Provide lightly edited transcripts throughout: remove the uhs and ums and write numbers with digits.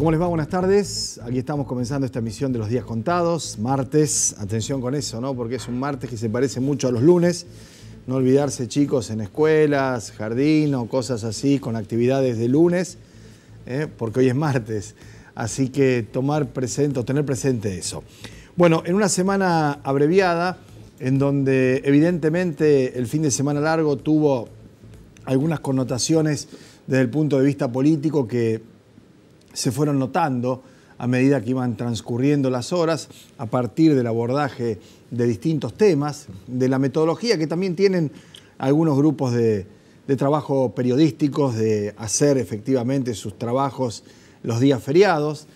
¿Cómo les va? Buenas tardes. Aquí estamos comenzando esta emisión de Los Días Contados. Martes, atención con eso, ¿no? Porque es un martes que se parece mucho a los lunes. No olvidarse, chicos, en escuelas, jardín o cosas así, con actividades de lunes, porque hoy es martes. Así que tener presente eso. Bueno, en una semana abreviada, en donde evidentemente el fin de semana largo tuvo algunas connotaciones desde el punto de vista político que se fueron notando a medida que iban transcurriendo las horas, a partir del abordaje de distintos temas, de la metodología que también tienen algunos grupos de trabajo periodísticos, de hacer efectivamente sus trabajos los días feriados.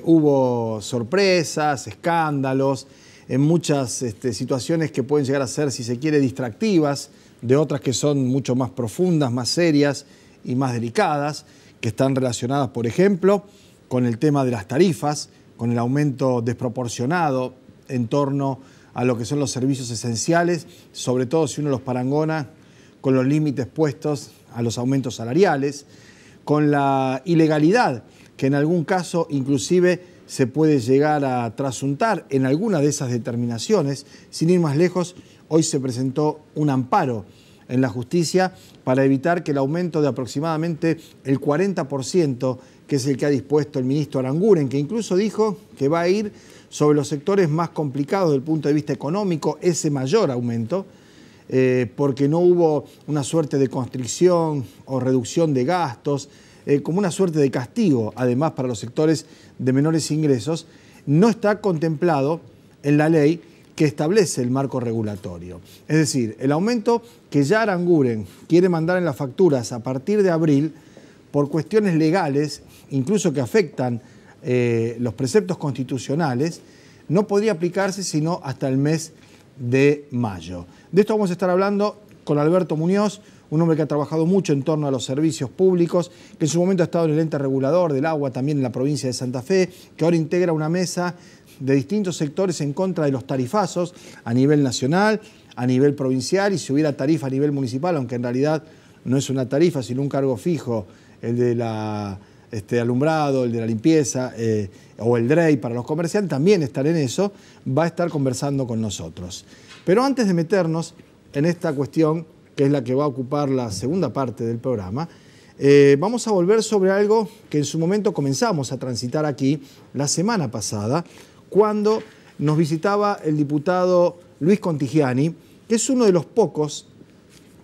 Hubo sorpresas, escándalos, en muchas situaciones que pueden llegar a ser, si se quiere, distractivas, de otras que son mucho más profundas, más serias y más delicadas, que están relacionadas, por ejemplo, con el tema de las tarifas, con el aumento desproporcionado en torno a lo que son los servicios esenciales, sobre todo si uno los parangona con los límites puestos a los aumentos salariales, con la ilegalidad que en algún caso inclusive se puede llegar a trasuntar en alguna de esas determinaciones. Sin ir más lejos, hoy se presentó un amparo en la justicia para evitar que el aumento de aproximadamente el 40%, que es el que ha dispuesto el ministro Aranguren, que incluso dijo que va a ir sobre los sectores más complicados desde el punto de vista económico, ese mayor aumento, porque no hubo una suerte de constricción o reducción de gastos, como una suerte de castigo, además para los sectores de menores ingresos, no está contemplado en la ley que establece el marco regulatorio. Es decir, el aumento que ya Aranguren quiere mandar en las facturas a partir de abril, por cuestiones legales, incluso que afectan los preceptos constitucionales, no podría aplicarse sino hasta el mes de mayo. De esto vamos a estar hablando con Alberto Muñoz, un hombre que ha trabajado mucho en torno a los servicios públicos, que en su momento ha estado en el ente regulador del agua también en la provincia de Santa Fe, que ahora integra una mesa de distintos sectores en contra de los tarifazos a nivel nacional, a nivel provincial, y si hubiera tarifa a nivel municipal, aunque en realidad no es una tarifa, sino un cargo fijo, el de la alumbrado, el de la limpieza o el DREI para los comerciantes, también estar en eso, va a estar conversando con nosotros. Pero antes de meternos en esta cuestión, que es la que va a ocupar la segunda parte del programa, vamos a volver sobre algo que en su momento comenzamos a transitar aquí la semana pasada, cuando nos visitaba el diputado Luis Contigiani, que es uno de los pocos,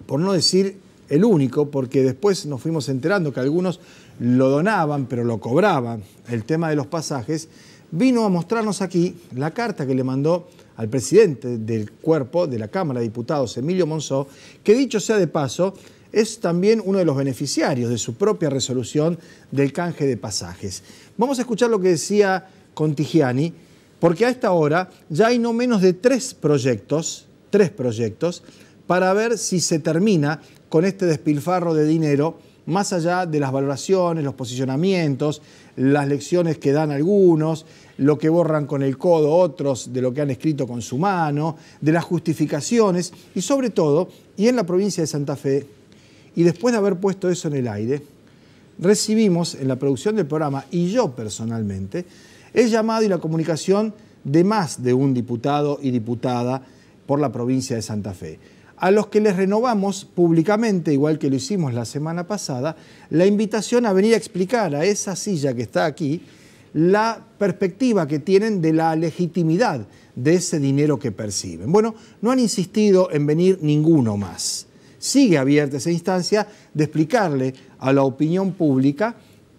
por no decir el único, porque después nos fuimos enterando que algunos lo donaban, pero lo cobraban, el tema de los pasajes, vino a mostrarnos aquí la carta que le mandó al presidente del cuerpo de la Cámara de Diputados, Emilio Monzó, que dicho sea de paso, es también uno de los beneficiarios de su propia resolución del canje de pasajes. Vamos a escuchar lo que decía Contigiani, porque a esta hora ya hay no menos de tres proyectos para ver si se termina con este despilfarro de dinero, más allá de las valoraciones, los posicionamientos, las lecciones que dan algunos, lo que borran con el codo otros de lo que han escrito con su mano, de las justificaciones y sobre todo, y en la provincia de Santa Fe, y después de haber puesto eso en el aire, recibimos en la producción del programa, y yo personalmente, el llamado y la comunicación de más de un diputado y diputada por la provincia de Santa Fe, a los que les renovamos públicamente, igual que lo hicimos la semana pasada, la invitación a venir a explicar a esa silla que está aquí la perspectiva que tienen de la legitimidad de ese dinero que perciben. Bueno, no han insistido en venir ninguno más. Sigue abierta esa instancia de explicarle a la opinión pública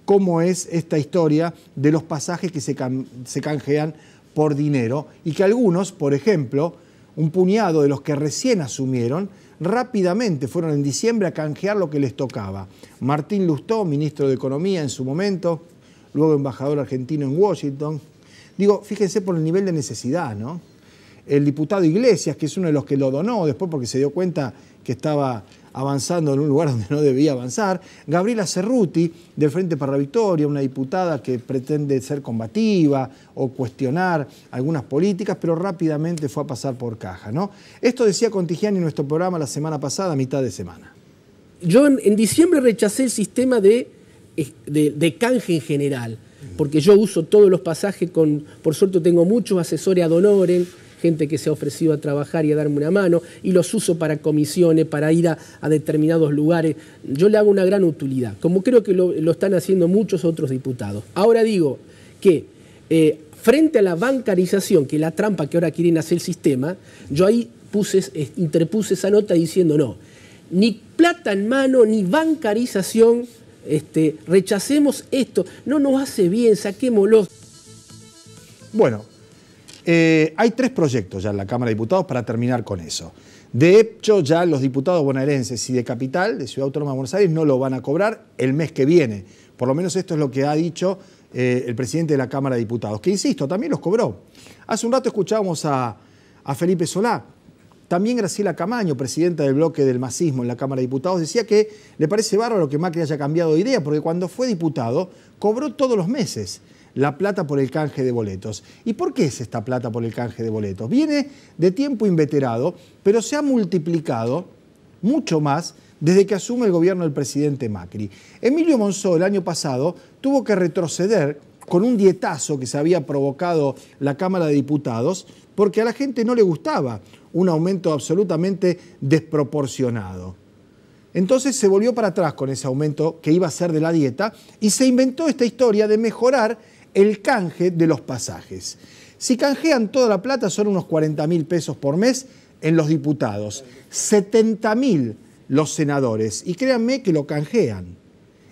cómo es esta historia de los pasajes que se canjean por dinero y que algunos, por ejemplo, un puñado de los que recién asumieron, rápidamente fueron en diciembre a canjear lo que les tocaba. Martín Lustó, ministro de Economía en su momento, luego embajador argentino en Washington. Digo, fíjense por el nivel de necesidad, ¿no? El diputado Iglesias, que es uno de los que lo donó después porque se dio cuenta que estaba avanzando en un lugar donde no debía avanzar. Gabriela Cerruti, del Frente para la Victoria, una diputada que pretende ser combativa o cuestionar algunas políticas, pero rápidamente fue a pasar por caja, ¿no? Esto decía Contigiani en nuestro programa la semana pasada, a mitad de semana. Yo en diciembre rechacé el sistema de canje en general. porque yo uso todos los pasajes, por suerte tengo muchos asesores ad honorem, gente que se ha ofrecido a trabajar y a darme una mano, y los uso para comisiones, para ir a determinados lugares. Yo le hago una gran utilidad, como creo que lo están haciendo muchos otros diputados. Ahora digo que frente a la bancarización, que es la trampa que ahora quieren hacer el sistema, yo ahí interpuse esa nota diciendo no, ni plata en mano, ni bancarización, rechacemos esto, no nos hace bien, saquémoslo. Bueno, hay 3 proyectos ya en la Cámara de Diputados para terminar con eso. De hecho, ya los diputados bonaerenses y de Capital, de Ciudad Autónoma de Buenos Aires, no lo van a cobrar el mes que viene. Por lo menos esto es lo que ha dicho el presidente de la Cámara de Diputados, que insisto, también los cobró. Hace un rato escuchábamos a Felipe Solá. También Graciela Camaño, presidenta del bloque del masismo en la Cámara de Diputados, decía que le parece bárbaro que Macri haya cambiado de idea, porque cuando fue diputado cobró todos los meses la plata por el canje de boletos. ¿Y por qué es esta plata por el canje de boletos? Viene de tiempo inveterado, pero se ha multiplicado mucho más desde que asume el gobierno del presidente Macri. Emilio Monzó el año pasado tuvo que retroceder con un dietazo que se había provocado la Cámara de Diputados porque a la gente no le gustaba un aumento absolutamente desproporcionado. Entonces se volvió para atrás con ese aumento que iba a ser de la dieta y se inventó esta historia de mejorar el canje de los pasajes. Si canjean toda la plata son unos 40.000 pesos por mes en los diputados, 70.000 los senadores. Y créanme que lo canjean,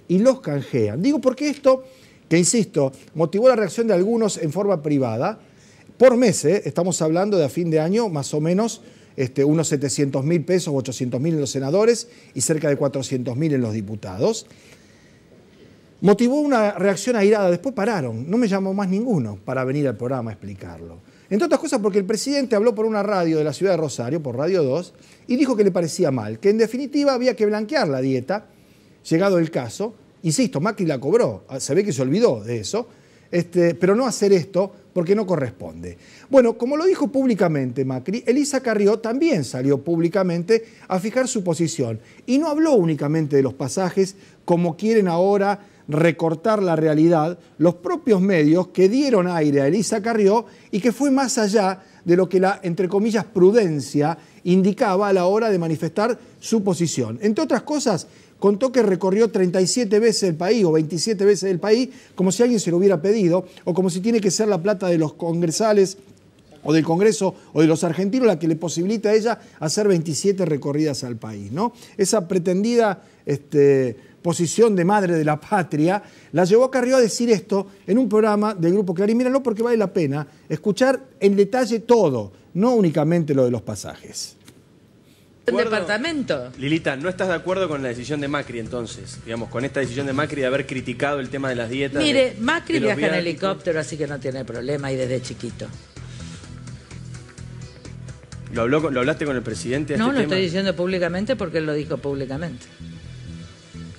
y los canjean. Digo porque esto, que insisto, motivó la reacción de algunos en forma privada, por mes, estamos hablando de a fin de año más o menos unos 700.000 pesos, 800.000 en los senadores y cerca de 400.000 en los diputados. Motivó una reacción airada, después pararon, no me llamó más ninguno para venir al programa a explicarlo. Entre otras cosas porque el presidente habló por una radio de la ciudad de Rosario, por Radio 2, y dijo que le parecía mal, que en definitiva había que blanquear la dieta, llegado el caso. Insisto, Macri la cobró, se ve que se olvidó de eso, pero no hacer esto porque no corresponde. Bueno, como lo dijo públicamente Macri, Elisa Carrió también salió públicamente a fijar su posición y no habló únicamente de los pasajes como quieren ahora recortar la realidad los propios medios que dieron aire a Elisa Carrió y que fue más allá de lo que la, entre comillas, prudencia indicaba a la hora de manifestar su posición. Entre otras cosas, contó que recorrió 37 veces el país o 27 veces el país como si alguien se lo hubiera pedido o como si tiene que ser la plata de los congresales o del Congreso o de los argentinos la que le posibilita a ella hacer 27 recorridas al país, ¿no? Esa pretendida posición de madre de la patria la llevó a Carrió a decir esto en un programa del Grupo Clarín. Míralo porque vale la pena escuchar en detalle todo, no únicamente lo de los pasajes. Un departamento. Lilita, ¿no estás de acuerdo con la decisión de Macri entonces? Digamos, con esta decisión de Macri de haber criticado el tema de las dietas. Mire, Macri viaja en helicóptero, así que no tiene problema y desde chiquito. ¿Lo hablaste con el presidente? No, lo estoy diciendo públicamente porque él lo dijo públicamente.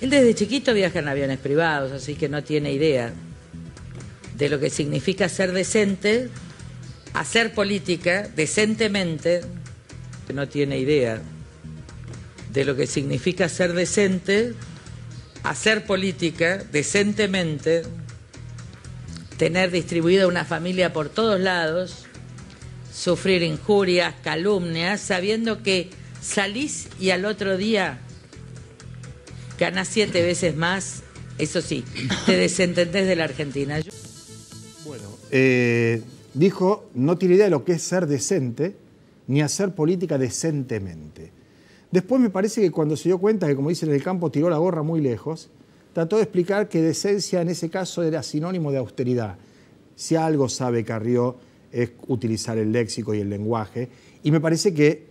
Él desde chiquito viaja en aviones privados, así que no tiene idea de lo que significa ser decente, hacer política decentemente. No tiene idea de lo que significa ser decente, hacer política decentemente, tener distribuida una familia por todos lados, sufrir injurias, calumnias, sabiendo que salís y al otro día ganás 7 veces más, eso sí, te desentendés de la Argentina. Bueno, dijo, no tiene idea de lo que es ser decente, ni hacer política decentemente. Después me parece que cuando se dio cuenta que, como dicen en el campo, tiró la gorra muy lejos, trató de explicar que decencia en ese caso era sinónimo de austeridad. Si algo sabe Carrió es utilizar el léxico y el lenguaje, y me parece que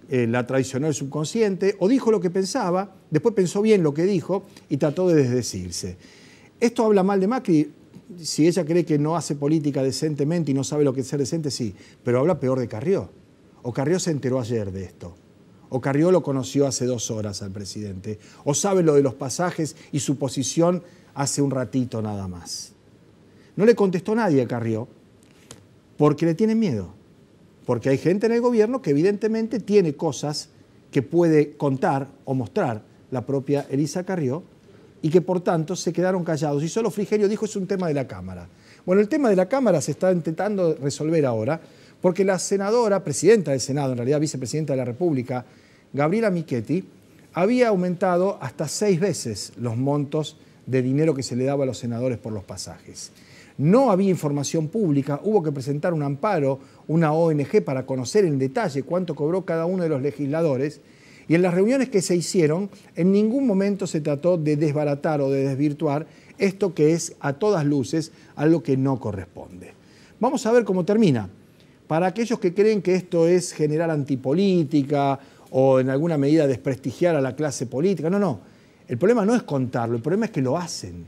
la traicionó el subconsciente, o dijo lo que pensaba, después pensó bien lo que dijo y trató de desdecirse. Esto habla mal de Macri. Si ella cree que no hace política decentemente y no sabe lo que es ser decente, sí, pero habla peor de Carrió. O Carrió se enteró ayer de esto, o Carrió lo conoció hace 2 horas al presidente, o sabe lo de los pasajes y su posición hace un ratito nada más. No le contestó nadie a Carrió porque le tienen miedo, porque hay gente en el gobierno que evidentemente tiene cosas que puede contar o mostrar la propia Elisa Carrió y que por tanto se quedaron callados. Y solo Frigerio dijo es un tema de la Cámara. Bueno, el tema de la Cámara se está intentando resolver ahora porque la senadora, presidenta del Senado, en realidad vicepresidenta de la República, Gabriela Michetti, había aumentado hasta 6 veces los montos de dinero que se le daba a los senadores por los pasajes. No había información pública, hubo que presentar un amparo, una ONG, para conocer en detalle cuánto cobró cada uno de los legisladores, y en las reuniones que se hicieron, en ningún momento se trató de desbaratar o de desvirtuar esto que es a todas luces algo que no corresponde. Vamos a ver cómo termina. Para aquellos que creen que esto es generar antipolítica o en alguna medida desprestigiar a la clase política, no. El problema no es contarlo, el problema es que lo hacen.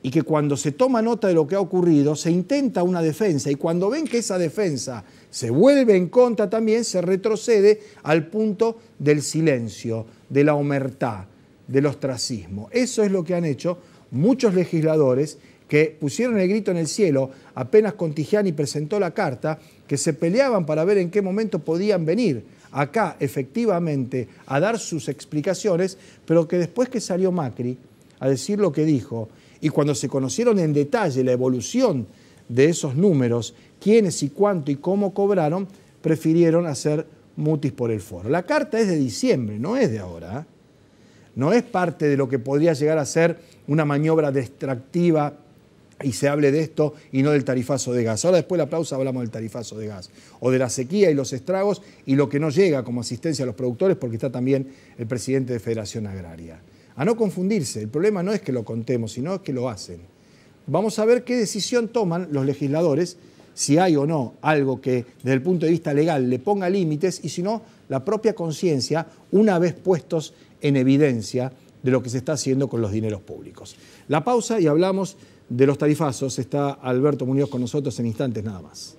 Y que cuando se toma nota de lo que ha ocurrido, se intenta una defensa, y cuando ven que esa defensa se vuelve en contra también, se retrocede al punto del silencio, de la omertá, del ostracismo. Eso es lo que han hecho muchos legisladores que pusieron el grito en el cielo apenas Contigiani presentó la carta, que se peleaban para ver en qué momento podían venir acá efectivamente a dar sus explicaciones, pero que después que salió Macri a decir lo que dijo, y cuando se conocieron en detalle la evolución de esos números, quiénes y cuánto y cómo cobraron, prefirieron hacer mutis por el foro. La carta es de diciembre, no es de ahora, ¿eh? No es parte de lo que podría llegar a ser una maniobra distractiva y se hable de esto y no del tarifazo de gas. Ahora después de la pausa hablamos del tarifazo de gas, o de la sequía y los estragos y lo que no llega como asistencia a los productores, porque está también el presidente de Federación Agraria. A no confundirse, el problema no es que lo contemos, sino que lo hacen. Vamos a ver qué decisión toman los legisladores, si hay o no algo que desde el punto de vista legal le ponga límites, y si no, la propia conciencia, una vez puestos en evidencia de lo que se está haciendo con los dineros públicos. La pausa y hablamos de los tarifazos. Está Alberto Muñoz con nosotros en instantes nada más.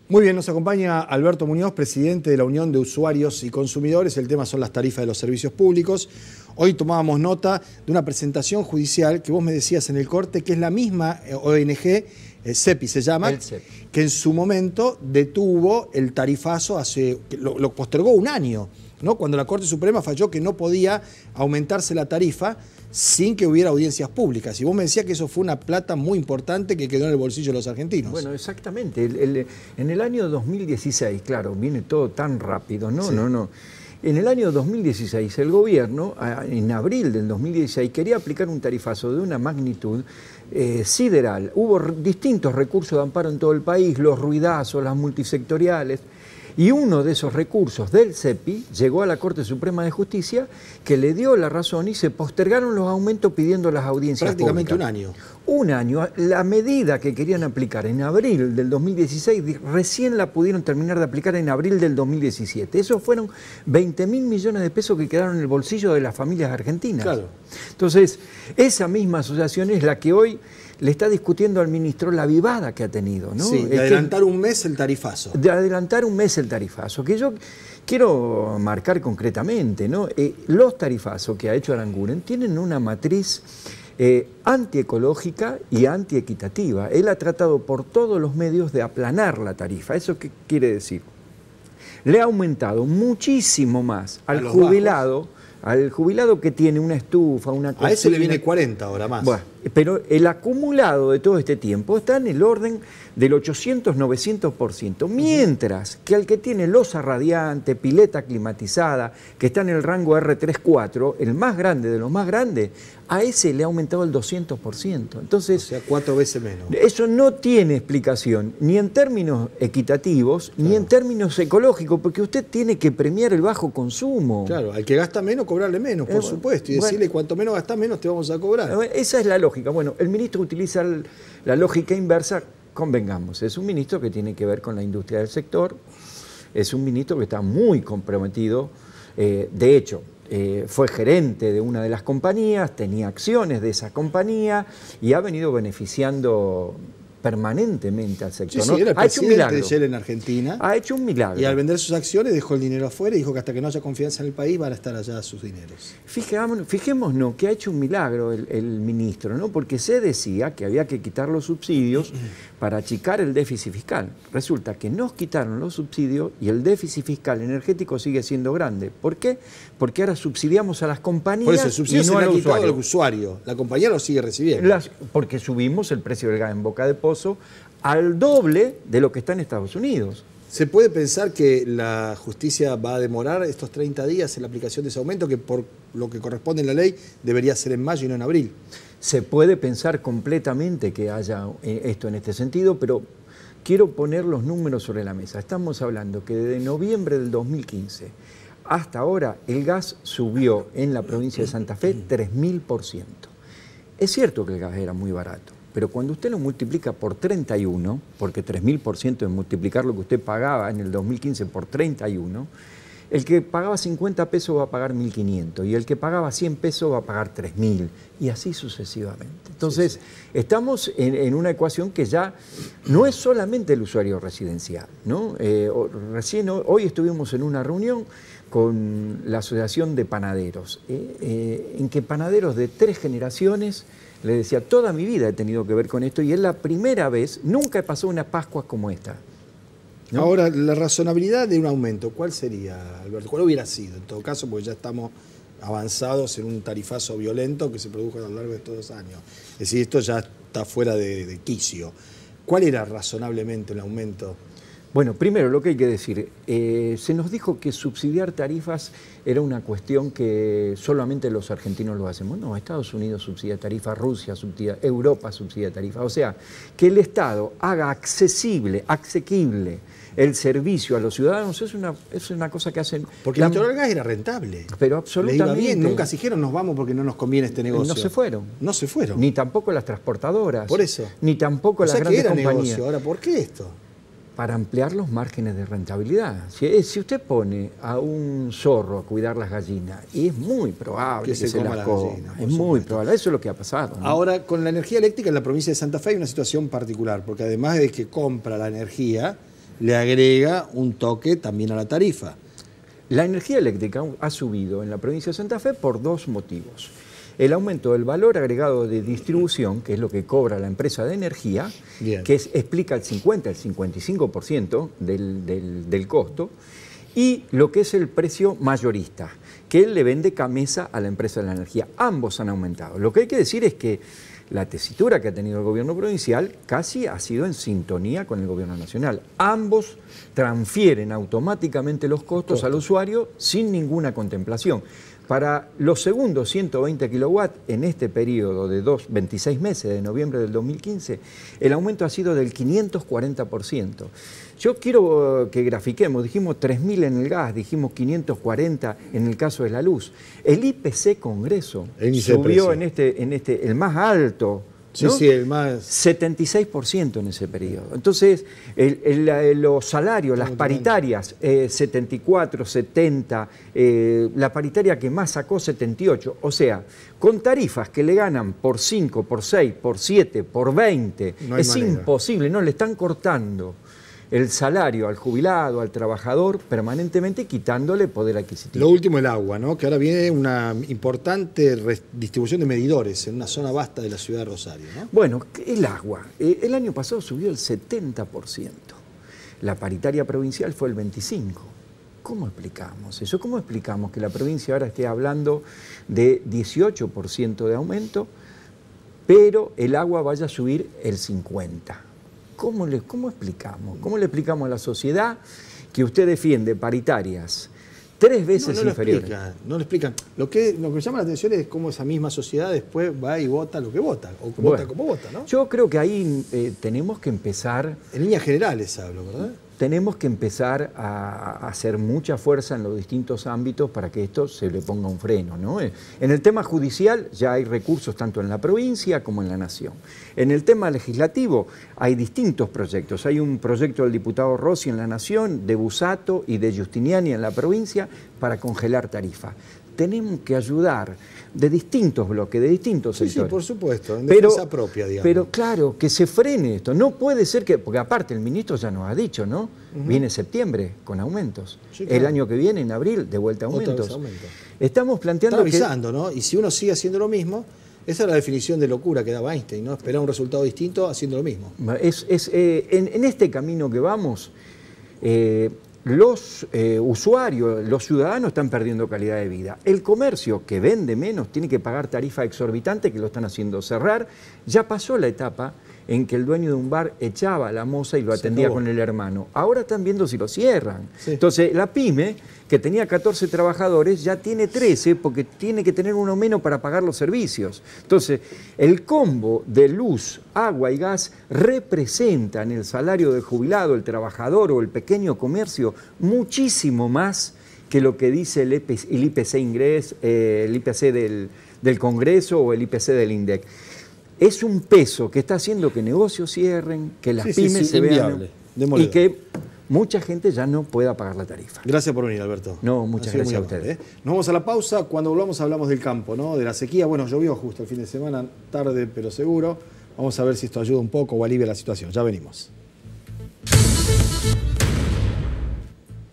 Muy bien, nos acompaña Alberto Muñoz, presidente de la Unión de Usuarios y Consumidores. El tema son las tarifas de los servicios públicos. Hoy tomábamos nota de una presentación judicial que vos me decías en el corte, que es la misma ONG, CEPI se llama, que en su momento detuvo el tarifazo, lo postergó un año, ¿no? Cuando la Corte Suprema falló que no podía aumentarse la tarifa sin que hubiera audiencias públicas. Y vos me decías que eso fue una plata muy importante que quedó en el bolsillo de los argentinos. Bueno, exactamente. En el año 2016, claro, viene todo tan rápido, ¿no? Sí. No. En el año 2016, el gobierno, en abril del 2016, quería aplicar un tarifazo de una magnitud sideral. Hubo distintos recursos de amparo en todo el país, los ruidazos, las multisectoriales. Y uno de esos recursos del CEPI llegó a la Corte Suprema de Justicia, que le dio la razón y se postergaron los aumentos pidiendo las audiencias prácticamente públicas. un año. Un año. La medida que querían aplicar en abril del 2016, recién la pudieron terminar de aplicar en abril del 2017. Esos fueron 20.000 millones de pesos que quedaron en el bolsillo de las familias argentinas. Claro. Entonces, esa misma asociación es la que hoy le está discutiendo al ministro la vivada que ha tenido, ¿no? Sí, de adelantar un mes el tarifazo. De adelantar un mes el tarifazo, que yo quiero marcar concretamente, ¿no? Los tarifazos que ha hecho Aranguren tienen una matriz antiecológica y antiequitativa. Él ha tratado por todos los medios de aplanar la tarifa. ¿Eso qué quiere decir? Le ha aumentado muchísimo más al jubilado. Al jubilado que tiene una estufa, una cocina. A ese le viene 40 ahora más. Bueno, pero el acumulado de todo este tiempo está en el orden del 800-900%, mientras que al que tiene losa radiante, pileta climatizada, que está en el rango R3-4, el más grande de los más grandes, a ese le ha aumentado el 200%. Entonces, o sea, 4 veces menos. Eso no tiene explicación, ni en términos equitativos, claro, ni en términos ecológicos, porque usted tiene que premiar el bajo consumo. Claro, al que gasta menos, cobrarle menos, por supuesto, y decirle cuanto menos gastás, menos te vamos a cobrar. Esa es la lógica. Bueno, el ministro utiliza la lógica inversa, convengamos, es un ministro que tiene que ver con la industria del sector, es un ministro que está muy comprometido, de hecho, fue gerente de una de las compañías, tenía acciones de esa compañía y ha venido beneficiando permanentemente al sector. Sí, ¿no? sí, era el Ha hecho un presidente milagro. de Shell en Argentina. Ha hecho un milagro. Y al vender sus acciones dejó el dinero afuera y dijo que hasta que no haya confianza en el país van a estar allá sus dineros. Fijémonos que ha hecho un milagro el ministro, ¿no? Porque se decía que había que quitar los subsidios para achicar el déficit fiscal. Resulta que nos quitaron los subsidios y el déficit fiscal energético sigue siendo grande. ¿Por qué? Porque ahora subsidiamos a las compañías Por eso el subsidio y no se le al ha quitado usuario. al usuario. La compañía lo sigue recibiendo. Porque subimos el precio del gas en Boca de Pozo al doble de lo que está en Estados Unidos. ¿Se puede pensar que la justicia va a demorar estos 30 días en la aplicación de ese aumento, que por lo que corresponde en la ley debería ser en mayo y no en abril? Se puede pensar completamente que haya esto en este sentido, pero quiero poner los números sobre la mesa. Estamos hablando que desde noviembre del 2015 hasta ahora el gas subió en la provincia de Santa Fe 3000%. Es cierto que el gas era muy barato, pero cuando usted lo multiplica por 31, porque 3000% es multiplicar lo que usted pagaba en el 2015 por 31, el que pagaba 50 pesos va a pagar 1.500 y el que pagaba 100 pesos va a pagar 3.000 y así sucesivamente. Entonces, estamos en una ecuación que ya no es solamente el usuario residencial, ¿no? Hoy estuvimos en una reunión con la Asociación de Panaderos, en que panaderos de 3 generaciones, le decía, toda mi vida he tenido que ver con esto y es la primera vez, nunca he pasado una Pascua como esta. ¿No? Ahora, la razonabilidad de un aumento, ¿cuál sería, Alberto? ¿Cuál hubiera sido, en todo caso, porque ya estamos avanzados en un tarifazo violento que se produjo a lo largo de estos 2 años? Es decir, esto ya está fuera de quicio. ¿Cuál era razonablemente el aumento? Bueno, primero lo que hay que decir, se nos dijo que subsidiar tarifas era una cuestión que solamente los argentinos lo hacemos. No, Estados Unidos subsidia tarifas, Rusia subsidia, Europa subsidia tarifas. O sea, que el Estado haga asequible el servicio a los ciudadanos es una cosa que hacen... Porque el natural gas era rentable. Pero absolutamente. Les iba bien, nunca se dijeron nos vamos porque no nos conviene este negocio. No se fueron. No se fueron. Ni tampoco las transportadoras. Por eso. Ni tampoco las grandes que era compañías. negocio. Ahora, ¿por qué esto? Para ampliar los márgenes de rentabilidad. Si usted pone a un zorro a cuidar las gallinas, y es muy probable que se las coma, es muy probable, eso es lo que ha pasado, ¿no? Ahora, con la energía eléctrica en la provincia de Santa Fe hay una situación particular, porque además de que compra la energía, le agrega un toque también a la tarifa. La energía eléctrica ha subido en la provincia de Santa Fe por 2 motivos. El aumento del valor agregado de distribución, que es lo que cobra la empresa de energía, Bien. que explica el 55% del costo, y lo que es el precio mayorista, que él le vende Camesa a la empresa de la energía. Ambos han aumentado. Lo que hay que decir es que la tesitura que ha tenido el gobierno provincial casi ha sido en sintonía con el gobierno nacional. Ambos transfieren automáticamente los costos al usuario sin ninguna contemplación. Para los segundos 120 kilowatts en este periodo de 26 meses, de noviembre del 2015, el aumento ha sido del 540%. Yo quiero que grafiquemos, dijimos 3.000 en el gas, dijimos 540 en el caso de la luz. El IPC Congreso subió en el más alto, ¿no? Sí, el más... 76% en ese periodo. Entonces, los salarios, las paritarias, 74, 70, la paritaria que más sacó, 78. O sea, con tarifas que le ganan por 5, por 6, por 7, por 20, no es imposible, no le están cortando el salario al jubilado, al trabajador, permanentemente quitándole poder adquisitivo. Lo último, el agua, ¿no? Que ahora viene una importante distribución de medidores en una zona vasta de la ciudad de Rosario, ¿no? Bueno, el agua. El año pasado subió el 70%. La paritaria provincial fue el 25%. ¿Cómo explicamos eso? ¿Cómo explicamos que la provincia ahora esté hablando de 18% de aumento, pero el agua vaya a subir el 50%? ¿Cómo explicamos? ¿Cómo le explicamos a la sociedad que usted defiende paritarias 3 veces inferiores? No lo explican. Lo que llama la atención es cómo esa misma sociedad después va y vota lo que vota, o vota como vota, ¿no? Yo creo que ahí tenemos que empezar... En líneas generales hablo, ¿verdad? Tenemos que empezar a hacer mucha fuerza en los distintos ámbitos para que esto se le ponga un freno, ¿no? En el tema judicial ya hay recursos tanto en la provincia como en la nación. En el tema legislativo hay distintos proyectos. Hay un proyecto del diputado Rossi en la nación, de Busato y de Giustiniani en la provincia para congelar tarifas. tenemos que ayudar de distintos bloques, de distintos sectores. Sí, por supuesto, en defensa propia, digamos. Pero claro, que se frene esto. No puede ser que, porque aparte el ministro ya nos ha dicho, ¿no? Viene septiembre con aumentos. Sí, claro. El año que viene, en abril, de vuelta Otra vez aumentos. aumento. Estamos planteando Está avisando, ¿no? Y si uno sigue haciendo lo mismo, esa es la definición de locura que daba Einstein, ¿no? Esperar un resultado distinto haciendo lo mismo. En este camino que vamos, los usuarios, los ciudadanos están perdiendo calidad de vida. El comercio que vende menos tiene que pagar tarifa exorbitante que lo están haciendo cerrar. Ya pasó la etapa en que el dueño de un bar echaba a la moza y lo atendía con el hermano. Ahora están viendo si lo cierran. Sí. Entonces, la pyme, que tenía 14 trabajadores, ya tiene 13 porque tiene que tener uno menos para pagar los servicios. Entonces, el combo de luz, agua y gas representa en el salario del jubilado, el trabajador o el pequeño comercio muchísimo más que lo que dice el IPC del Congreso o el IPC del INDEC. Es un peso que está haciendo que negocios cierren, que las pymes se vean y que mucha gente ya no pueda pagar la tarifa. Gracias por venir, Alberto. No, muchas gracias a ustedes. Nos vamos a la pausa. Cuando volvamos hablamos del campo, ¿no? De la sequía. Bueno, llovió justo el fin de semana, tarde pero seguro. Vamos a ver si esto ayuda un poco o alivia la situación. Ya venimos.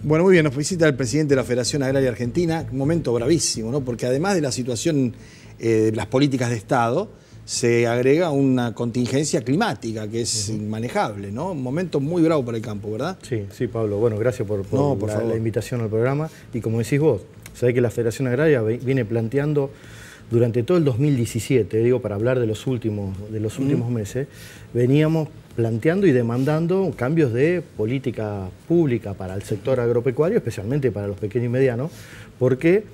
Bueno, muy bien, nos visita el presidente de la Federación Agraria Argentina. Un momento bravísimo, ¿no? Porque además de la situación de las políticas de Estado, se agrega una contingencia climática que es inmanejable, ¿no? Un momento muy bravo para el campo, ¿verdad? Sí, Pablo. Bueno, gracias por la invitación al programa. Y como decís vos, sabés que la Federación Agraria viene planteando durante todo el 2017, digo, para hablar de los últimos meses, veníamos planteando y demandando cambios de política pública para el sector agropecuario, especialmente para los pequeños y medianos, porque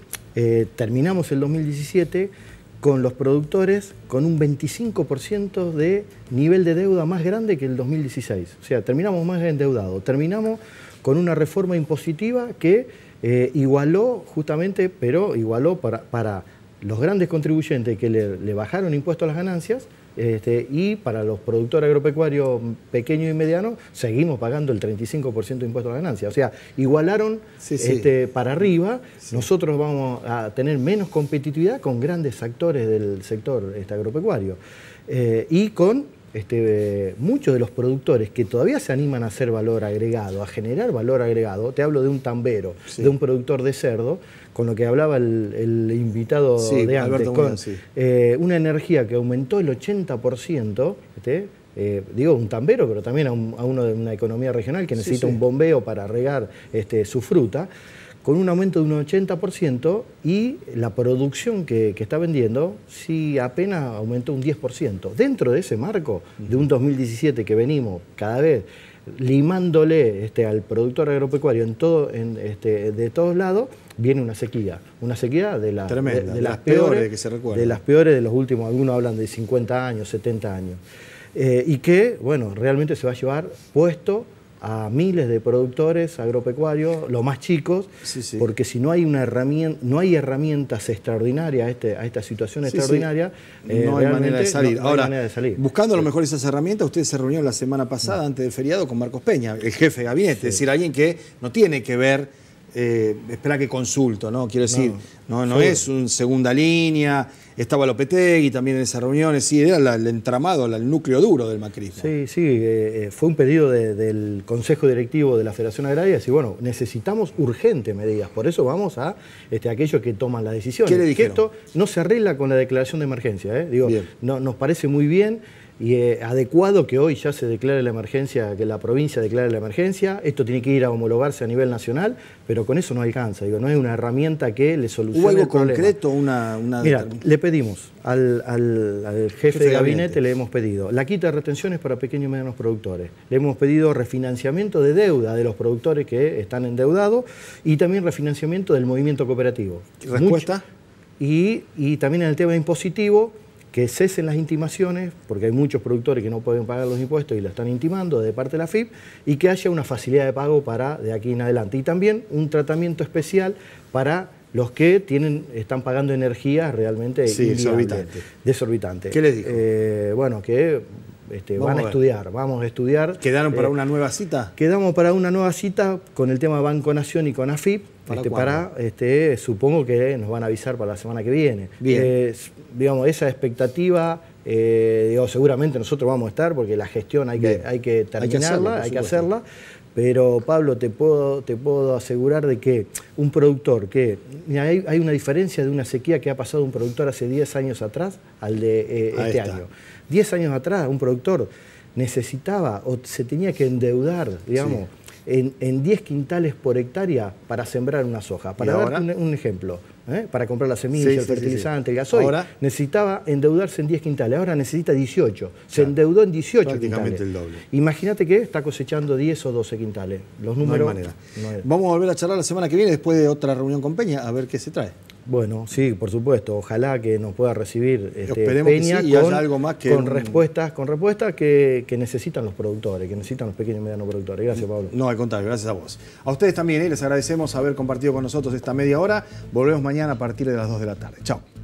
terminamos el 2017 con los productores con un 25% de nivel de deuda más grande que el 2016. O sea, terminamos más endeudados. Terminamos con una reforma impositiva que igualó justamente, pero igualó para los grandes contribuyentes que le bajaron impuestos a las ganancias, y para los productores agropecuarios pequeños y medianos seguimos pagando el 35% de impuestos a las ganancias. O sea, igualaron para arriba. Sí. Nosotros vamos a tener menos competitividad con grandes actores del sector agropecuario. Y con muchos de los productores que todavía se animan a hacer valor agregado, a generar valor agregado. Te hablo de un tambero, de un productor de cerdo, con lo que hablaba el invitado de antes, con una energía que aumentó el 80%, digo un tambero, pero también a uno de una economía regional que necesita un bombeo para regar su fruta, con un aumento de un 80%, y la producción que está vendiendo apenas aumentó un 10%. Dentro de ese marco de un 2017 que venimos cada vez limándole al productor agropecuario de todos lados, viene una sequía de las peores que se recuerda. De las peores de los últimos, algunos hablan de 50 años, 70 años. Y que, bueno, realmente se va a llevar puesto a miles de productores agropecuarios, los más chicos, porque si no hay herramientas extraordinarias a esta situación extraordinaria, no hay manera de salir. No Ahora, hay manera de salir. Buscando a lo mejor esas herramientas, ustedes se reunieron la semana pasada, antes del feriado, con Marcos Peña, el jefe de gabinete, es decir, alguien que no tiene que ver, espera que consulto, ¿no? Quiero decir, no es un segunda línea. Estaba Lopetegui también en esas reuniones, era el entramado, el núcleo duro del macrismo. Fue un pedido del Consejo Directivo de la Federación Agraria, decir, bueno, necesitamos urgentes medidas, por eso vamos a aquellos que toman las decisiones. ¿Qué le dijeron? Que esto no se arregla con la declaración de emergencia, nos parece muy bien y adecuado que hoy ya se declare la emergencia, que la provincia declare la emergencia. Esto tiene que ir a homologarse a nivel nacional, pero con eso no alcanza, no es una herramienta que le solucione ¿Hubo algo el problema. concreto? Mira, le pedimos al jefe de gabinete, le hemos pedido la quita de retenciones para pequeños y medianos productores, le hemos pedido refinanciamiento de deuda de los productores que están endeudados y también refinanciamiento del movimiento cooperativo. ¿Respuesta? Y también en el tema impositivo, que cesen las intimaciones, porque hay muchos productores que no pueden pagar los impuestos y lo están intimando de parte de la FIP, y que haya una facilidad de pago para de aquí en adelante. Y también un tratamiento especial para los que están pagando energía realmente desorbitante. Desorbitante. ¿Qué les dijo? Bueno, que van a estudiar, vamos a estudiar. ¿Quedaron para una nueva cita? Quedamos para una nueva cita con el tema Banco Nación y con AFIP, supongo que nos van a avisar para la semana que viene. Bien. Digamos, esa expectativa, seguramente nosotros vamos a estar, porque la gestión hay que terminarla, hay que hacerla. Pero Pablo, te puedo asegurar de que un productor hay una diferencia de una sequía que ha pasado un productor hace 10 años atrás al de este año. 10 años atrás un productor necesitaba o se tenía que endeudar, digamos, en 10 quintales por hectárea para sembrar una soja. Para dar un ejemplo, para comprar la semilla, el fertilizante, el gasoil, necesitaba endeudarse en 10 quintales, ahora necesita 18. Se endeudó en 18 prácticamente quintales. El doble. Imagínate que está cosechando 10 o 12 quintales. Los números... No hay manera. Vamos a volver a charlar la semana que viene después de otra reunión con Peña, a ver qué se trae. Bueno, sí, por supuesto. Ojalá que nos pueda recibir Peña y haya algo más que con respuestas que necesitan los productores, que necesitan los pequeños y medianos productores. Gracias, Pablo. No, al contrario, gracias a vos. A ustedes también, les agradecemos haber compartido con nosotros esta media hora. Volvemos mañana a partir de las 2 de la tarde. Chao.